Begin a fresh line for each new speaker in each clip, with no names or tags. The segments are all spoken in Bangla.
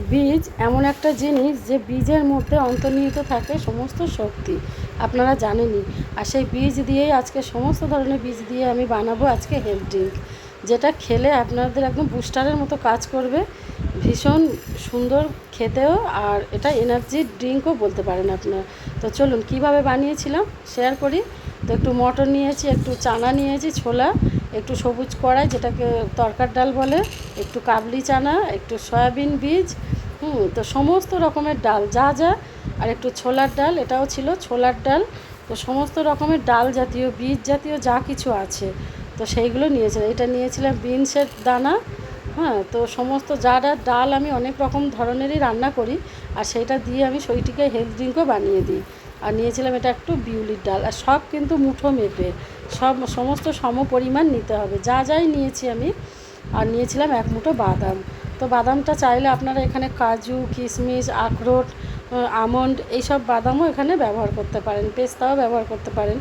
বীজ এমন একটা জিনিস যে বীজের মধ্যে অন্তর্নিহিত থাকে সমস্ত শক্তি, আপনারা জানেনই। আর সেই বীজ দিয়েই আজকে সমস্ত ধরনের বীজ দিয়ে আমি বানাবো আজকে হেলথ ড্রিঙ্ক, যেটা খেলে আপনাদের একদম বুস্টারের মতো কাজ করবে, ভীষণ সুন্দর খেতেও, আর এটা এনার্জি ড্রিঙ্কও বলতে পারেন আপনারা। তো চলুন কীভাবে বানিয়েছিলাম শেয়ার করি। তো একটু মটর নিয়েছি, একটু চানা নিয়েছি, ছোলা, একটু সবুজ কড়াই যেটাকে তরকার ডাল বলে, একটু কাবলি চানা, একটু সয়াবিন বীজ, তো সমস্ত রকমের ডাল যা যা, আর একটু ছোলার ডাল, এটাও ছিল ছোলার ডাল। তো সমস্ত রকমের ডাল জাতীয়, বীজ জাতীয় যা কিছু আছে তো সেইগুলো নিয়েছিলাম। এটা নিয়েছিলাম বিনসের দানা। তো সমস্ত যা যা ডাল আমি অনেক রকম ধরনেরই রান্না করি, আর সেইটা দিয়ে আমি সেইটিকে হেলথ ড্রিঙ্কও বানিয়ে দিই। আর নিয়েছিলাম এটা একটু বিউলির ডাল, আর সব কিন্তু মুঠো মেপে সমস্ত সম পরিমাণ নিতে হবে, যা যাই নিয়েছি আমি। আর নিয়েছিলাম এক মুঠো বাদাম। তো বাদামটা চাইলে আপনারা এখানে কাজু, কিশমিশ, আখরোট, আমন্ড এইসব বাদামও এখানে ব্যবহার করতে পারেন, পেস্তাও ব্যবহার করতে পারেন।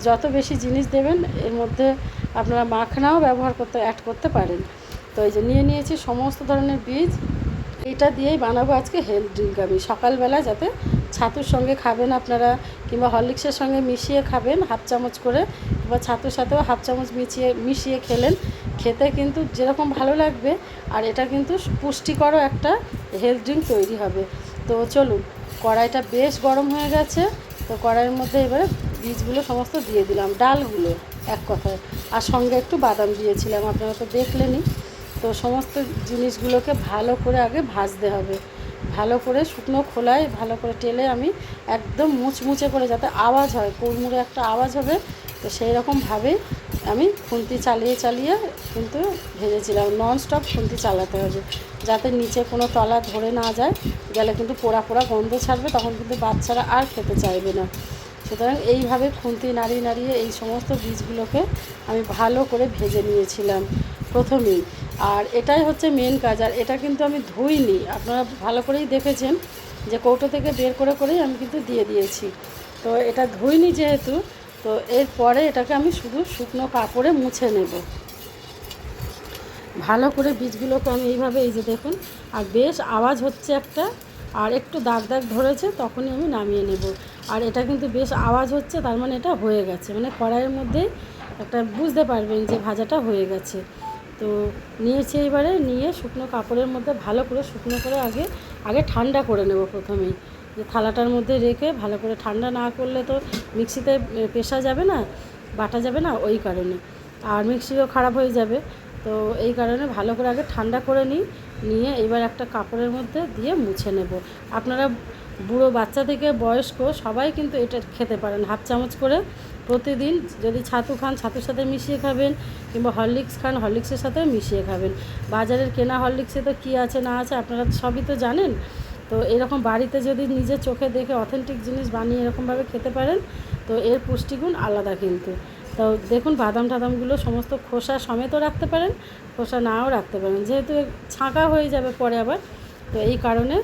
যত বেশি জিনিস দেবেন এর মধ্যে আপনারা মাখনাও অ্যাড করতে পারেন। তো এই যে নিয়ে নিয়েছি সমস্ত ধরনের বীজ। এইটা দিয়েই বানাবো আজকে হেলথ ড্রিঙ্ক আমি। সকালবেলা যাতে ছাতুর সঙ্গে খাবেন আপনারা, কিংবা হরলিক্সের সঙ্গে মিশিয়ে খাবেন হাফ চামচ করে, কিংবা ছাতুর সাথেও হাফ চামচ মিশিয়ে খেলেন, খেতে কিন্তু যেরকম ভালো লাগবে, আর এটা কিন্তু পুষ্টিকরও একটা হেলথ ড্রিঙ্ক তৈরি হবে। তো চলুন, কড়াইটা বেশ গরম হয়ে গেছে। তো কড়াইয়ের মধ্যে এবারে বীজগুলো সমস্ত দিয়ে দিলাম, ডালগুলো এক কথায়, আর সঙ্গে একটু বাদাম দিয়েছিলাম, আপনারা তো দেখলেনই। তো সমস্ত জিনিসগুলোকে ভালো করে আগে ভাজতে হবে, ভালো করে শুকনো খোলায় ভালো করে টেলে আমি একদম মুচমুচে করে, যাতে আওয়াজ হয়, কুড়মুড়ে একটা আওয়াজ হবে। তো সেই রকমভাবেই আমি খুন্তি চালিয়ে চালিয়ে কিন্তু ভেজেছিলাম। ননস্টপ খুন্তি চালাতে হবে, যাতে নিচে কোনো তলা ধরে না যায়, গেলে কিন্তু পোড়া পোড়া গন্ধ ছাড়বে, তখন কিন্তু বাচ্চারা আর খেতে চাইবে না। সুতরাং এইভাবে খুন্তি নাড়িয়ে নাড়িয়ে এই সমস্ত বীজগুলোকে আমি ভালো করে ভেজে নিয়েছিলাম প্রথমেই। আর এটাই হচ্ছে মেন কাজ, আর এটা কিন্তু আমি ধুইনি, আপনারা ভালো করেই দেখেছেন যে কৌটো থেকে বের করে করেই আমি কিন্তু দিয়ে দিয়েছি। তো এটা ধুইনি যেহেতু, তো এরপরে এটাকে আমি শুধু শুকনো কাপড়ে মুছে নেব ভালো করে। বীজগুলোকে আমি এইভাবে, এই যে দেখুন, আর বেশ আওয়াজ হচ্ছে একটা, আর একটু দাগ দাগ ধরেছে, তখনই আমি নামিয়ে নেব। আর এটা কিন্তু বেশ আওয়াজ হচ্ছে, তার মানে এটা হয়ে গেছে, মানে কড়াইয়ের মধ্যেই একটা বুঝতে পারবেন যে ভাজাটা হয়ে গেছে। তো নিয়েছি এবারে, নিয়ে শুকনো কাপড়ের মধ্যে ভালো করে শুকনো করে আগে ঠান্ডা করে নেব প্রথমেই, যে থালাটার মধ্যে রেখে ভালো করে, ঠান্ডা না করলে তো মিক্সিতে পেশা যাবে না, বাটা যাবে না, ওই কারণে, আর মিক্সিও খারাপ হয়ে যাবে। তো এই কারণে ভালো করে আগে ঠান্ডা করে নিয়ে এবার একটা কাপড়ের মধ্যে দিয়ে মুছে নেব। আপনারা বুড়ো বাচ্চা থেকে বয়স্ক সবাই কিন্তু এটা খেতে পারেন, হাফ চামচ করে প্রতিদিন। যদি ছাতু খান ছাতুর সাথে মিশিয়ে খাবেন, কিংবা হরলিক্স খান হরলিক্সের সাথে মিশিয়ে খাবেন। বাজারের কেনা হরলিক্সে তো কী আছে না আছে আপনারা সবই তো জানেন। তো এরকম বাড়িতে যদি নিজের চোখে দেখে অথেন্টিক জিনিস বানিয়ে এরকমভাবে খেতে পারেন, তো এর পুষ্টিগুণ আলাদা কিন্তু। তো দেখুন, বাদাম টাদামগুলো সমস্ত খোসা সমেতও রাখতে পারেন, খোসা নাও রাখতে পারেন, যেহেতু ছাঁকা হয়ে যাবে পরে আবার, তো এই কারণে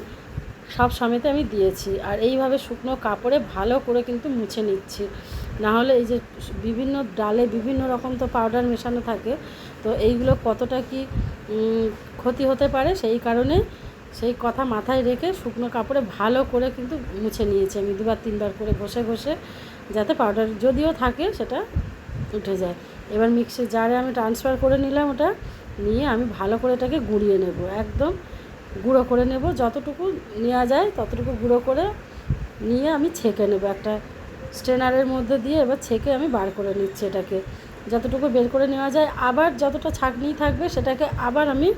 সব সমেতে আমি দিয়েছি। আর এইভাবে শুকনো কাপড়ে ভালো করে কিন্তু মুছে নিচ্ছি, নাহলে এই যে বিভিন্ন ডালে বিভিন্ন রকম তো পাউডার মেশানো থাকে, তো এইগুলো কতটা কি ক্ষতি হতে পারে, সেই কারণে সেই কথা মাথায় রেখে শুকনো কাপড়ে ভালো করে কিন্তু মুছে নিয়েছি আমি, দুবার তিনবার করে ঘষে ঘষে, যাতে পাউডার যদিও থাকে সেটা উঠে যায়। এবার মিক্সি জারে আমি ট্রান্সফার করে নিলাম, ওটা নিয়ে আমি ভালো করে এটাকে গুঁড়িয়ে নেব, একদম গুঁড়ো করে নেব, যতটুকু নেওয়া যায় ততটুকু গুঁড়ো করে নিয়ে আমি ছেঁকে নেব একটা স্ট্রেনারের মধ্যে দিয়ে। এবার ছেঁকে আমি বার করে নিচ্ছি এটাকে, যতটুকু বের করে নেওয়া যায়। আবার যতটা ছাঁকনি থাকবে সেটাকে আবার আমি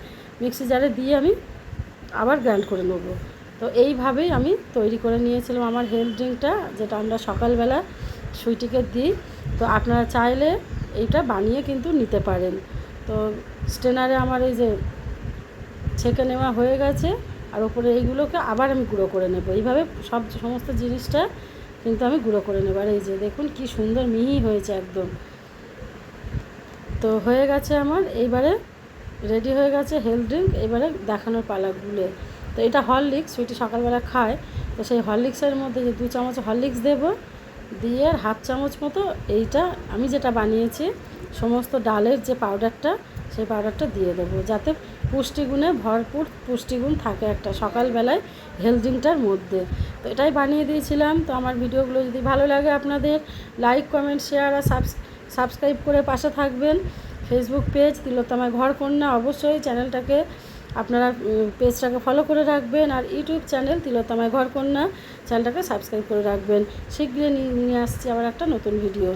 মিক্সি জারে দিয়ে আমি আবার গ্রাইন্ড করে নেব। তো এইভাবেই আমি তৈরি করে নিয়েছিলাম আমার হেলথ ড্রিঙ্কটা, যেটা আমরা সকালবেলা সুইটিকে দিই। তো আপনারা চাইলে এইটা বানিয়ে কিন্তু নিতে পারেন। তো স্ট্রেনারে আমার এই যে ছেঁকে নেওয়া হয়ে গেছে, আর ওপরে এইগুলোকে আবার আমি গুঁড়ো করে নেব। এইভাবে সমস্ত জিনিসটা কিন্তু আমি গুঁড়ো করে নেব। আর এই যে দেখুন কি সুন্দর মিহি হয়েছে একদম। তো হয়ে গেছে আমার, এইবারে রেডি হয়ে গেছে হেলথ ড্রিঙ্ক। এবারে দেখানোর পালা গুলে। তো এটা হরলিক্স, সুইটি সকালবেলা খায়, তো সেই হরলিক্সের মধ্যে যে 2 চামচ হরলিক্স দেবো, দিয়ে আর হাফ চামচ মতো এইটা আমি যেটা বানিয়েছি সমস্ত ডালের যে পাউডারটা, সেই পাউডারটা দিয়ে দেবো, যাতে পুষ্টিগুণে ভরপুর পুষ্টিগুণ থাকে একটা সকালবেলায় হেলথ ড্রিঙ্কটার মধ্যে। তো এটাই বানিয়ে দিয়েছিলাম। তো আমার ভিডিওগুলো যদি ভালো লাগে আপনাদের লাইক কমেন্ট শেয়ার আর সাবস্ক্রাইব করে পাশে থাকবেন। ফেসবুক পেজ তিলোত্তমা ঘরকন্যা, অবশ্যই চ্যানেলটাকে আপনারা পেজটাকে ফলো করে রাখবেন। আর ইউটিউব চ্যানেল তিলোত্তমা ঘরকন্যা চ্যানেলটাকে সাবস্ক্রাইব করে রাখবেন। শীঘ্রই নিয়ে আসছি আবার একটা নতুন ভিডিও।